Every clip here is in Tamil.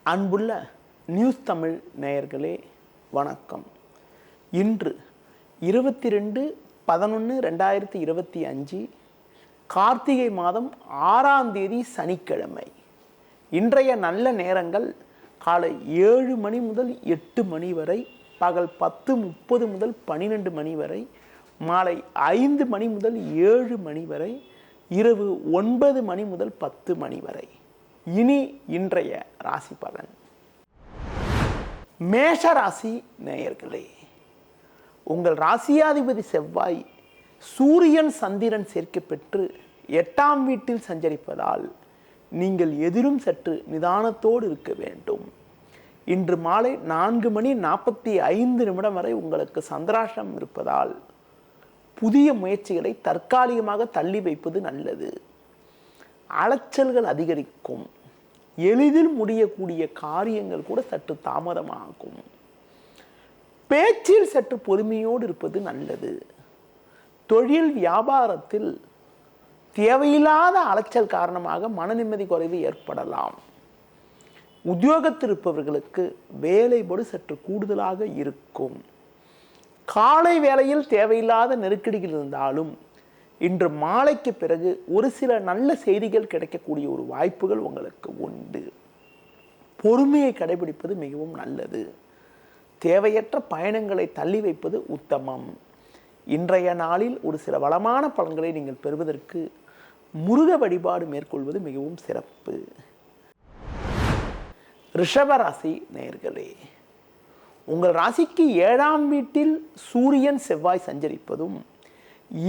அன்புள்ள நியூஸ் தமிழ் நேயர்களே வணக்கம். இன்று 22/11/2025 கார்த்திகை மாதம் 6ஆம் தேதி சனிக்கிழமை. இன்றைய நல்ல நேரங்கள் காலை 7 மணி முதல் 8 மணி வரை, பகல் 10:30 முதல் 12 மணி வரை, மாலை 5 மணி முதல் 7 மணி வரை, இரவு 9 மணி முதல் 10 மணி வரை. இனி இன்றைய ராசி பலன். மேஷ ராசி நேயர்களே, உங்கள் ராசியாதிபதி செவ்வாய் சூரியன் சந்திரன் சேர்க்கை பெற்று 8ஆம் வீட்டில் சஞ்சரிப்பதால் நீங்கள் எதிலும் சற்று நிதானத்தோடு இருக்க வேண்டும். இன்று மாலை 4:45 வரை உங்களுக்கு சந்திராஷ்டமம் இருப்பதால் புதிய முயற்சிகளை தற்காலிகமாக தள்ளி வைப்பது நல்லது. அலைச்சல்கள் அதிகரிக்கும். எளிதில் முடியக்கூடிய காரியங்கள் கூட சற்று தாமதமாகும். பேச்சில் சற்று பொறுமையோடு இருப்பது நல்லது. தொழில் வியாபாரத்தில் தேவையில்லாத அலைச்சல் காரணமாக மன நிம்மதி குறைவு ஏற்படலாம். உத்தியோகத்தில் இருப்பவர்களுக்கு வேலைப்படு சற்று கூடுதலாக இருக்கும். காலை வேளையில் தேவையில்லாத நெருக்கடிகள் இருந்தாலும் இன்று மாலைக்கு பிறகு ஒரு சில நல்ல செய்திகள் கிடைக்கக்கூடிய ஒரு வாய்ப்புகள் உங்களுக்கு உண்டு. பொறுமையை கடைபிடிப்பது மிகவும் நல்லது. தேவையற்ற பயணங்களை தள்ளி வைப்பது உத்தமம். இன்றைய நாளில் ஒரு சில வளமான பலன்களை நீங்கள் பெறுவதற்கு முருக வழிபாடு மேற்கொள்வது மிகவும் சிறப்பு. ரிஷபராசி நேயர்களே, உங்கள் ராசிக்கு 7ஆம் வீட்டில் சூரியன் செவ்வாய் சஞ்சரிப்பதும்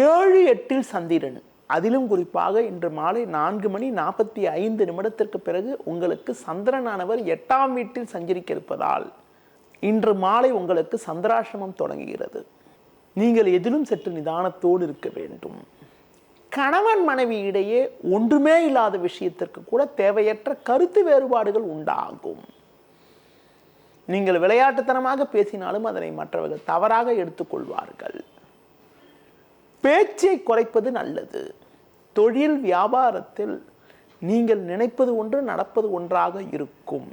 7-8 சந்திரன், அதிலும் குறிப்பாக இன்று மாலை 4:45 பிறகு உங்களுக்கு சந்திரனானவர் 8ஆம் வீட்டில் சஞ்சரிக்க இருப்பதால் இன்று மாலை உங்களுக்கு சந்திராசிரமம் தொடங்குகிறது. நீங்கள் எதிலும் சற்று நிதானத்தோடு இருக்க வேண்டும். கணவன் மனைவி இடையே ஒன்றுமே இல்லாத விஷயத்திற்கு கூட தேவையற்ற கருத்து வேறுபாடுகள் உண்டாகும். நீங்கள் விளையாட்டுத்தனமாக பேசினாலும் அதனை மற்றவர்கள் தவறாக எடுத்துக்கொள்வார்கள். பேச்சை குறைப்பது நல்லது. தொழில் வியாபாரத்தில் நீங்கள் நினைப்பது ஒன்று நடப்பது ஒன்றாக இருக்கும்.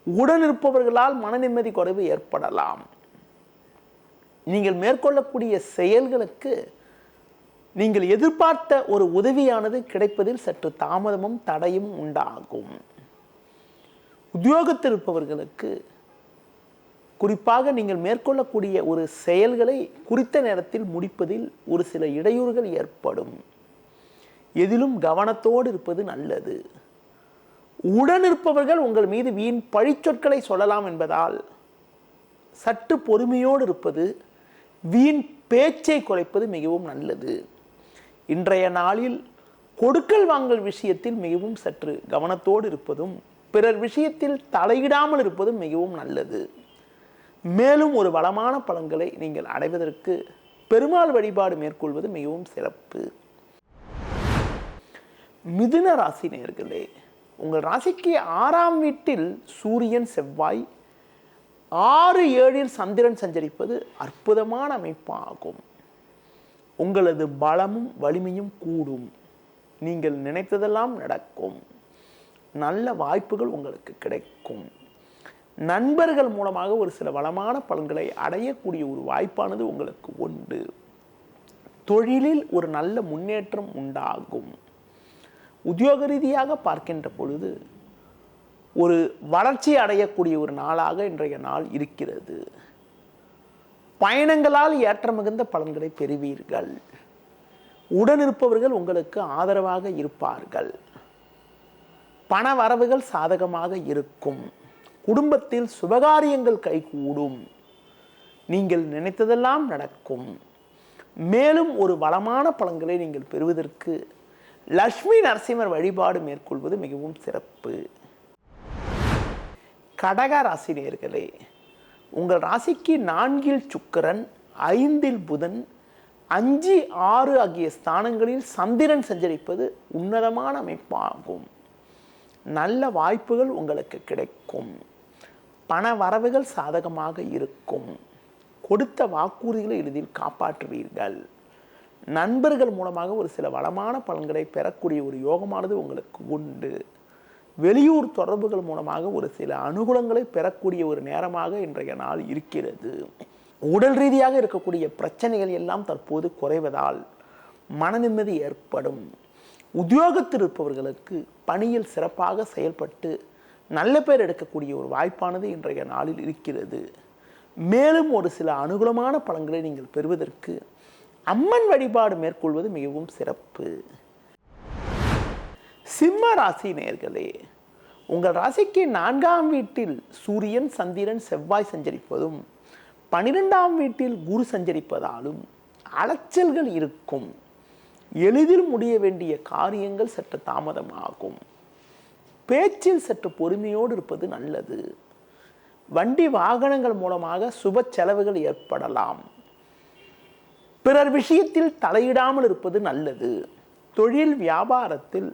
உடனிருப்பவர்களால் மன நிம்மதி குறைவு ஏற்படலாம். நீங்கள் மேற்கொள்ளக்கூடிய செயல்களுக்கு நீங்கள் எதிர்பார்த்த ஒரு உதவியானது கிடைப்பதில் சற்று தாமதமும் தடையும் உண்டாகும். உத்தியோகத்தில் இருப்பவர்களுக்கு குறிப்பாக நீங்கள் மேற்கொள்ளக்கூடிய ஒரு செயல்களை குறித்த நேரத்தில் முடிப்பதில் ஒரு சில இடையூறுகள் ஏற்படும். எதிலும் கவனத்தோடு இருப்பது நல்லது. உடனிருப்பவர்கள் உங்கள் மீது வீண் பழிச்சொற்களை சொல்லலாம் என்பதால் சற்று பொறுமையோடு இருப்பது, வீண் பேச்சை குறைப்பது மிகவும் நல்லது. இன்றைய நாளில் கொடுக்கல் வாங்கல் விஷயத்தில் மிகவும் சற்று கவனத்தோடு இருப்பதும் பிறர் விஷயத்தில் தலையிடாமல் இருப்பதும் மிகவும் நல்லது. மேலும் ஒரு வளமான பலன்களை நீங்கள் அடைவதற்கு பெருமாள் வழிபாடு மேற்கொள்வது மிகவும் சிறப்பு. மிதுன ராசி நேயர்களே, உங்கள் ராசிக்கு 6ஆம் வீட்டில் சூரியன் செவ்வாய் 6-7 சந்திரன் சஞ்சரிப்பது அற்புதமான அமைப்பாகும். உங்களது பலமும் வலிமையும் கூடும். நீங்கள் நினைத்ததெல்லாம் நடக்கும். நல்ல வாய்ப்புகள் உங்களுக்கு கிடைக்கும். நண்பர்கள் மூலமாக ஒரு சில வளமான பலன்களை அடையக்கூடிய ஒரு வாய்ப்பானது உங்களுக்கு உண்டு. தொழிலில் ஒரு நல்ல முன்னேற்றம் உண்டாகும். உத்தியோக ரீதியாக பார்க்கின்ற பொழுது ஒரு வளர்ச்சி அடையக்கூடிய ஒரு நாளாக இன்றைய நாள் இருக்கிறது. பயணங்களால் ஏற்ற மிகுந்த பலன்களை பெறுவீர்கள். உடனிருப்பவர்கள் உங்களுக்கு ஆதரவாக இருப்பார்கள். பண வரவுகள் சாதகமாக இருக்கும். குடும்பத்தில் சுபகாரியங்கள் கைகூடும். நீங்கள் நினைத்ததெல்லாம் நடக்கும். மேலும் ஒரு வளமான பலன்களை நீங்கள் பெறுவதற்கு லட்சுமி நரசிம்மர் வழிபாடு மேற்கொள்வது மிகவும் சிறப்பு. கடக ராசி நேயர்களே, உங்கள் ராசிக்கு 4 சுக்கிரன், 5 புதன், 5, 6 ஆகிய ஸ்தானங்களில் சந்திரன் சஞ்சரிப்பது உன்னதமான அமைப்பாகும். நல்ல வாய்ப்புகள் உங்களுக்கு கிடைக்கும். பண வரவுகள் சாதகமாக இருக்கும். கொடுத்த வாக்குறுதிகளை எளிதில் காப்பாற்றுவீர்கள். நண்பர்கள் மூலமாக ஒரு சில வளமான பலன்களை பெறக்கூடிய ஒரு யோகமானது உங்களுக்கு உண்டு. வெளியூர் தொடர்புகள் மூலமாக ஒரு சில அனுகூலங்களை பெறக்கூடிய ஒரு நேரமாக இன்றைய நாள் இருக்கிறது. உடல் ரீதியாக இருக்கக்கூடிய பிரச்சனைகள் எல்லாம் தற்போது குறைவதால் மன நிம்மதி ஏற்படும். உத்தியோகத்தில் இருப்பவர்களுக்கு பணியில் சிறப்பாக செயல்பட்டு நல்ல பேர் எடுக்கக்கூடிய ஒரு வாய்ப்பானது இன்றைய நாளில் இருக்கிறது. மேலும் ஒரு சில அனுகூலமான பலன்களை நீங்கள் பெறுவதற்கு அம்மன் வழிபாடு மேற்கொள்வது மிகவும் சிறப்பு. சிம்ம ராசி நேயர்களே, உங்கள் ராசிக்கு 4ஆம் வீட்டில் சூரியன், சந்திரன், செவ்வாய் சஞ்சரிப்பதும் 12ஆம் வீட்டில் குரு சஞ்சரிப்பதாலும் அலைச்சல்கள் இருக்கும். எளிதில் முடிய வேண்டிய காரியங்கள் சற்று தாமதமாகும். பேச்சில் சற்று பொறுமையோடு இருப்பது நல்லது. வண்டி வாகனங்கள் மூலமாக சுப செலவுகள் ஏற்படலாம். பிறர் விஷயத்தில் தலையிடாமல் இருப்பது நல்லது. தொழில் வியாபாரத்தில்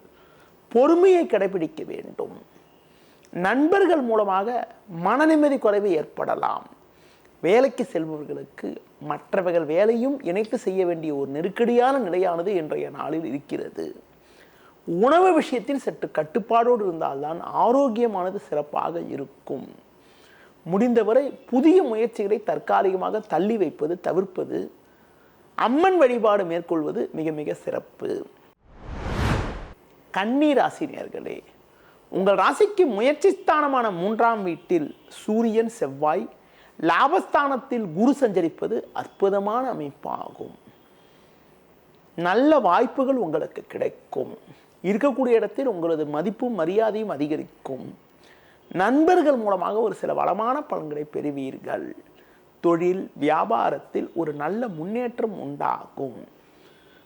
பொறுமையை கடைபிடிக்க வேண்டும். நண்பர்கள் மூலமாக மன நிம்மதி குறைவு ஏற்படலாம். வேலைக்கு செல்பவர்களுக்கு மற்றவர்கள் வேலையும் இணைத்து செய்ய வேண்டிய ஒரு நெருக்கடியான நிலையானது இன்றைய நாளில் இருக்கிறது. உணவு விஷயத்தில் சற்று கட்டுப்பாடோடு இருந்தால்தான் ஆரோக்கியமானது சிறப்பாக இருக்கும். முடிந்தவரை புதிய முயற்சிகளை தற்காலிகமாக தள்ளி வைப்பது, தவிர்ப்பது, அம்மன் வழிபாடு மேற்கொள்வது மிக மிக சிறப்பு. கன்னி ராசி நேயர்களே, உங்கள் ராசிக்கு முயற்சி ஸ்தானமான 3ஆம் வீட்டில் சூரியன், செவ்வாய், லாபஸ்தானத்தில் குரு சஞ்சரிப்பது அற்புதமான அமைப்பாகும். நல்ல வாய்ப்புகள் உங்களுக்கு கிடைக்கும். இருக்கக்கூடிய இடத்தில் உங்களது மதிப்பும் மரியாதையும் அதிகரிக்கும். நண்பர்கள் மூலமாக ஒரு சில வளமான பலன்களை பெறுவீர்கள். தொழில் வியாபாரத்தில் ஒரு நல்ல முன்னேற்றம் உண்டாகும்.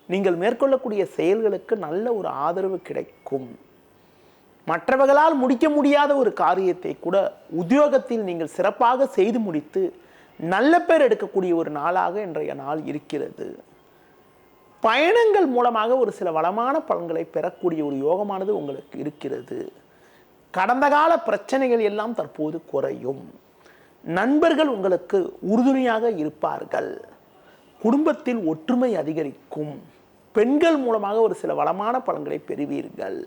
நீங்கள் மேற்கொள்ளக்கூடிய செயல்களுக்கு நல்ல ஒரு ஆதரவு கிடைக்கும். மற்றவர்களால் முடிக்க முடியாத ஒரு காரியத்தை கூட உத்தியோகத்தில் நீங்கள் சிறப்பாக செய்து முடித்து நல்ல பேர் எடுக்கக்கூடிய ஒரு நாளாக இன்றைய நாள் இருக்கிறது. பயணங்கள் மூலமாக ஒரு சில வளமான பலன்களை பெறக்கூடிய ஒரு யோகமானது உங்களுக்கு இருக்கிறது. கடந்த கால பிரச்சனைகள் எல்லாம் தற்போது குறையும். நண்பர்கள் உங்களுக்கு உறுதுணையாக இருப்பார்கள். குடும்பத்தில் ஒற்றுமை அதிகரிக்கும். பெண்கள் மூலமாக ஒரு சில வளமான பலன்களை பெறுவீர்கள்.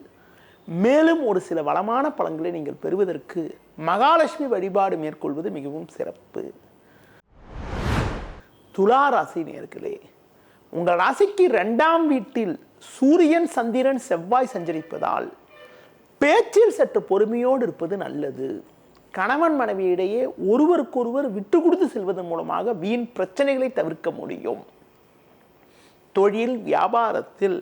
மேலும் ஒரு சில வளமான பலன்களை நீங்கள் பெறுவதற்கு மகாலட்சுமி வழிபாடு மேற்கொள்வது மிகவும் சிறப்பு. துலா ராசி நேயர்களே, உங்கள் ராசிக்கு 2ஆம் வீட்டில் சூரியன், சந்திரன், செவ்வாய் சஞ்சரிப்பதால் பேச்சில் சற்று பொறுமையோடு இருப்பது நல்லது. கணவன் மனைவியிடையே ஒருவருக்கொருவர் விட்டு கொடுத்து செல்வதன் மூலமாக வீண் பிரச்சனைகளை தவிர்க்க முடியும். தொழில் வியாபாரத்தில்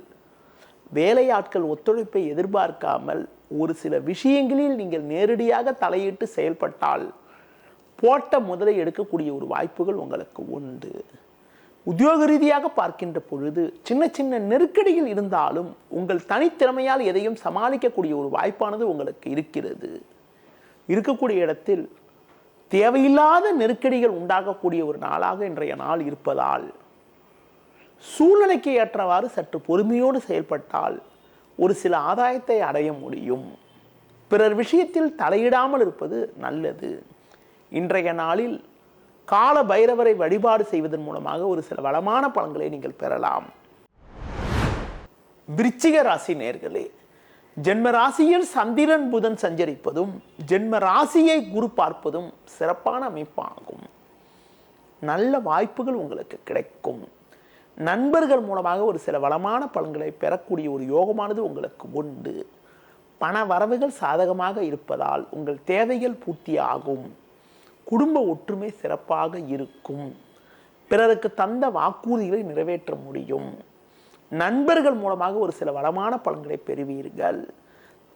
வேலையாட்கள் ஒத்துழைப்பை எதிர்பார்க்காமல் ஒரு சில விஷயங்களில் நீங்கள் நேரடியாக தலையிட்டு செயல்பட்டால் போட்ட முதலை எடுக்கக்கூடிய ஒரு வாய்ப்புகள் உங்களுக்கு உண்டு. உத்தியோக ரீதியாக பார்க்கின்ற பொழுது சின்ன சின்ன நெருக்கடிகள் இருந்தாலும் உங்கள் தனித்திறமையால் எதையும் சமாளிக்கக்கூடிய ஒரு வாய்ப்பானது உங்களுக்கு இருக்கிறது. இருக்கக்கூடிய இடத்தில் தேவையில்லாத நெருக்கடிகள் உண்டாகக்கூடிய ஒரு நாளாக இன்றைய நாள் இருப்பதால் சூழ்நிலைக்கு ஏற்றவாறு சற்று பொறுமையோடு செயல்பட்டால் ஒரு சில ஆதாயத்தை அடைய முடியும். பிறர் விஷயத்தில் தலையிடாமல் இருப்பது நல்லது. இன்றைய நாளில் கால பைரவரை வழிபாடு செய்வதன் மூலமாக ஒரு சில வளமான பலன்களை நீங்கள் பெறலாம். விருச்சிக ராசி நேயர்களே, ஜென்ம ராசியில் சந்திரன் புதன் சஞ்சரிப்பதும் ஜென்ம ராசியை குரு பார்ப்பதும் சிறப்பான அமைப்பாகும். நல்ல வாய்ப்புகள் உங்களுக்கு கிடைக்கும். நண்பர்கள் மூலமாக ஒரு சில வளமான பலன்களை பெறக்கூடிய ஒரு யோகமானது உங்களுக்கு உண்டு. பண வரவுகள் சாதகமாக இருப்பதால் உங்கள் தேவைகள் பூர்த்தியாகும். குடும்ப ஒற்றுமை சிறப்பாக இருக்கும். பிறருக்கு தந்த வாக்குறுதிகளை நிறைவேற்ற முடியும். நண்பர்கள் மூலமாக ஒரு சில வளமான பலன்களை பெறுவீர்கள்.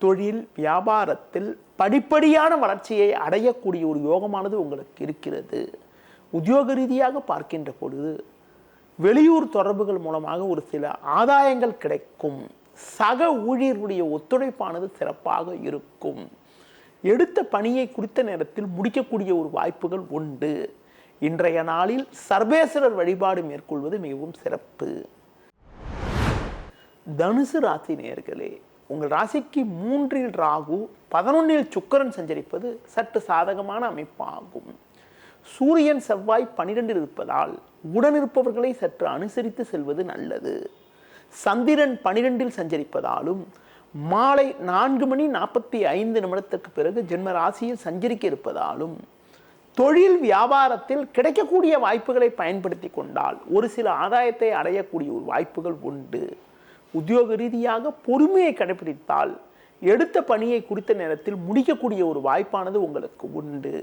தொழில் வியாபாரத்தில் படிப்படியான வளர்ச்சியை அடையக்கூடிய ஒரு யோகமானது உங்களுக்கு இருக்கிறது. உத்தியோக ரீதியாக பார்க்கின்ற பொழுது வெளியூர் தொடர்புகள் மூலமாக ஒரு சில ஆதாயங்கள் கிடைக்கும். சக ஊழியர்களுடைய ஒத்துழைப்பானது சிறப்பாக இருக்கும். எடுத்த பணியை குறித்த நேரத்தில் முடிக்கக்கூடிய ஒரு வாய்ப்புகள் உண்டு. இன்றைய நாளில் சர்வேஸ்வரர் வழிபாடு மேற்கொள்வது மிகவும் சிறப்பு. தனுசு ராசி நேயர்களே, உங்கள் ராசிக்கு 3இல் ராகு 11இல் சுக்கிரன் சஞ்சரிப்பது சற்று சாதகமான அமைப்பாகும். சூரியன் செவ்வாய் 12இல் இருப்பதால் உடனிருப்பவர்களை சற்று அனுசரித்து செல்வது நல்லது. சந்திரன் 12இல் சஞ்சரிப்பதாலும் மாலை 4:45 பிறகு ஜென்ம ராசியில் சஞ்சரிக்க இருப்பதாலும் தொழில் வியாபாரத்தில் கிடைக்கக்கூடிய வாய்ப்புகளை பயன்படுத்தி கொண்டால் ஒரு சில ஆதாயத்தை அடையக்கூடிய ஒரு வாய்ப்புகள் உண்டு. உத்தியோக ரீதியாக பொறுமையை கடைபிடித்தால் எடுத்த பணியை குறித்த நேரத்தில் முடிக்கக்கூடிய ஒரு வாய்ப்பானது உங்களுக்கு உண்டு.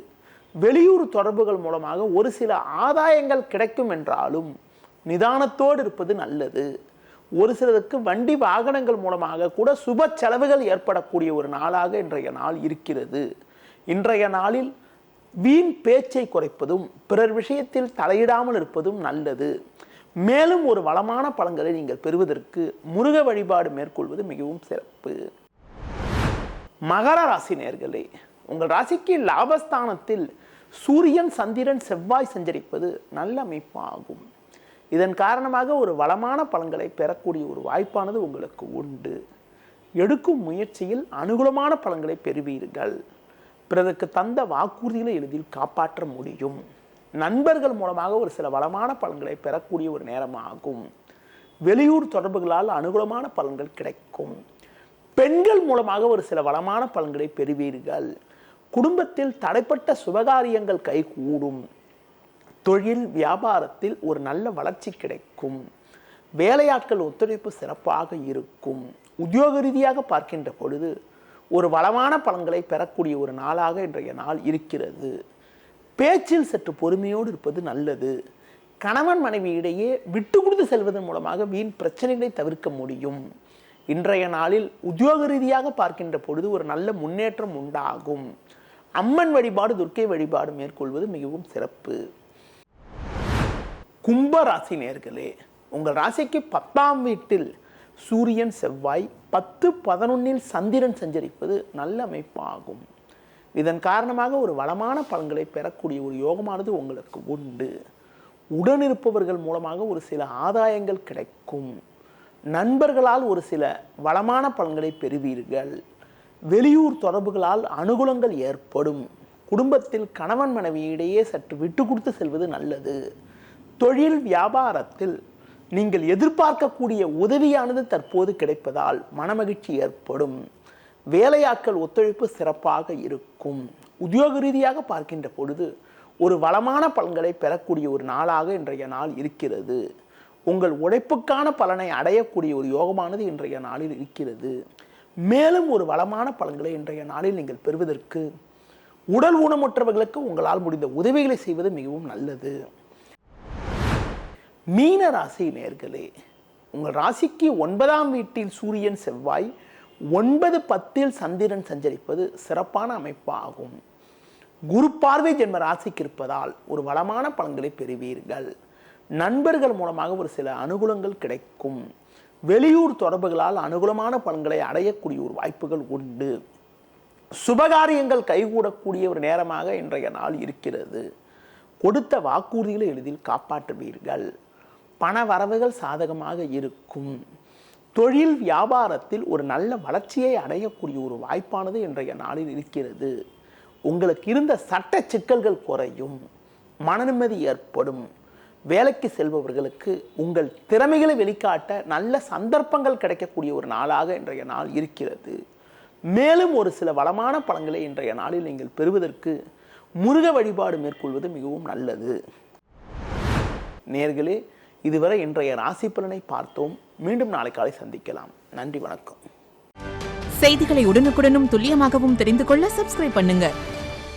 வெளியூர் தொடர்புகள் மூலமாக ஒரு சில ஆதாயங்கள் கிடைக்கும் என்றாலும் நிதானத்தோடு இருப்பது நல்லது. ஒரு சிலருக்கு வண்டி வாகனங்கள் மூலமாக கூட சுப செலவுகள் ஏற்படக்கூடிய ஒரு நாளாக இன்றைய நாள் இருக்கிறது. இன்றைய நாளில் வீண் பேச்சை குறைப்பதும் பிறர் விஷயத்தில் தலையிடாமல் இருப்பதும் நல்லது. மேலும் ஒரு வளமான பலன்களை நீங்கள் பெறுவதற்கு முருக வழிபாடு மேற்கொள்வது மிகவும் சிறப்பு. மகர ராசி நேயர்களே, உங்கள் ராசிக்கு லாபஸ்தானத்தில் சூரியன், சந்திரன், செவ்வாய் சஞ்சரிப்பது நல்ல அமைப்பாகும். இதன் காரணமாக ஒரு வளமான பலன்களை பெறக்கூடிய ஒரு வாய்ப்பானது உங்களுக்கு உண்டு. எடுக்கும் முயற்சியில் அனுகூலமான பலன்களை பெறுவீர்கள். பிறருக்கு தந்த வாக்குறுதிகளை எளிதில் காப்பாற்ற முடியும். நண்பர்கள் மூலமாக ஒரு சில வளமான பலன்களை பெறக்கூடிய ஒரு நேரமாகும். வெளியூர் தொடர்புகளால் அனுகூலமான பலன்கள் கிடைக்கும். பெண்கள் மூலமாக ஒரு சில வளமான பலன்களை பெறுவீர்கள். குடும்பத்தில் தடைப்பட்ட சுபகாரியங்கள் கைகூடும். தொழில் வியாபாரத்தில் ஒரு நல்ல வளர்ச்சி கிடைக்கும். வேலையாட்கள் ஒத்துழைப்பு சிறப்பாக இருக்கும். உத்தியோக ரீதியாக பார்க்கின்ற பொழுது ஒரு வளமான பலன்களை பெறக்கூடிய ஒரு நாளாக இன்றைய நாள் இருக்கிறது. பேச்சில் சற்று பொறுமையோடு இருப்பது நல்லது. கணவன் மனைவி இடையே விட்டு கொடுத்து செல்வதன் மூலமாக வீண் பிரச்சனைகளை தவிர்க்க முடியும். இன்றைய நாளில் உத்தியோக ரீதியாக பார்க்கின்ற பொழுது ஒரு நல்ல முன்னேற்றம் உண்டாகும். அம்மன் வழிபாடு, துர்க்கை வழிபாடு மேற்கொள்வது மிகவும் சிறப்பு. கும்ப ராசி நேயர்களே, உங்கள் ராசிக்கு 10ஆம் வீட்டில் சூரியன், செவ்வாய், 10-11 சந்திரன் சஞ்சரிப்பது நல்ல அமைப்பாகும். இதன் காரணமாக ஒரு வளமான பலன்களை பெறக்கூடிய ஒரு யோகமானது உங்களுக்கு உண்டு. உடனிருப்பவர்கள் மூலமாக ஒரு சில ஆதாயங்கள் கிடைக்கும். நண்பர்களால் ஒரு சில வளமான பலன்களை பெறுவீர்கள். வெளியூர் தொடர்புகளால் அனுகூலங்கள் ஏற்படும். குடும்பத்தில் கணவன் மனைவியிடையே சற்று விட்டு கொடுத்து செல்வது நல்லது. தொழில் வியாபாரத்தில் நீங்கள் எதிர்பார்க்கக்கூடிய உதவியானது தற்போது கிடைப்பதால் மனமகிழ்ச்சி ஏற்படும். வேலையாட்கள் ஒத்துழைப்பு சிறப்பாக இருக்கும். உத்தியோக ரீதியாக பார்க்கின்ற பொழுது ஒரு வளமான பலன்களை பெறக்கூடிய ஒரு நாளாக இன்றைய நாள் இருக்கிறது. உங்கள் உழைப்புக்கான பலனை அடையக்கூடிய ஒரு யோகமானது இன்றைய நாளில் இருக்கிறது. மேலும் ஒரு வளமான பலன்களை இன்றைய நாளில் நீங்கள் பெறுவதற்கு உடல் ஊனமுற்றவர்களுக்கு உங்களால் முடிந்த உதவிகளை செய்வது மிகவும் நல்லது. மீன ராசி நேயர்களே, உங்கள் ராசிக்கு 9ஆம் வீட்டில் சூரியன், செவ்வாய், 9-10 சந்திரன் சஞ்சரிப்பது சிறப்பான அமைப்பாகும். குரு பார்வை ஜென்ம ராசிக்கு இருப்பதால் ஒரு வளமான பலன்களை பெறுவீர்கள். நண்பர்கள் மூலமாக ஒரு சில அனுகூலங்கள் கிடைக்கும். வெளியூர் தொடர்புகளால் அனுகூலமான பலன்களை அடையக்கூடிய ஒரு வாய்ப்புகள் உண்டு. சுபகாரியங்கள் கைகூடக்கூடிய ஒரு நேரமாக இன்றைய நாள் இருக்கிறது. கொடுத்த வாக்குறுதிகளை எளிதில் காப்பாற்றுவீர்கள். பண வரவுகள் சாதகமாக இருக்கும். தொழில் வியாபாரத்தில் ஒரு நல்ல வளர்ச்சியை அடையக்கூடிய ஒரு வாய்ப்பானது இன்றைய நாளில் இருக்கிறது. உங்களுக்கு இருந்த சட்ட சிக்கல்கள் குறையும். மன நிம்மதி ஏற்படும். வேலைக்கு செல்பவர்களுக்கு உங்கள் திறமைகளை வெளிக்காட்ட நல்ல சந்தர்ப்பங்கள் கிடைக்கக்கூடிய ஒரு நாளாக இன்றைய நாள் இருக்கிறது. மேலும் ஒரு சில வளமான பலன்களை இன்றைய நாளில் நீங்கள் பெறுவதற்கு முருக வழிபாடு மேற்கொள்வது மிகவும் நல்லது. நேயர்களே, இதுவரை இன்றைய ராசி பலனை பார்த்தோம். மீண்டும் நாளை காலை சந்திக்கலாம். நன்றி, வணக்கம். செய்திகளை உடனுக்குடனும் துல்லியமாகவும் தெரிந்து கொள்ள சப்ஸ்கிரைப் பண்ணுங்க.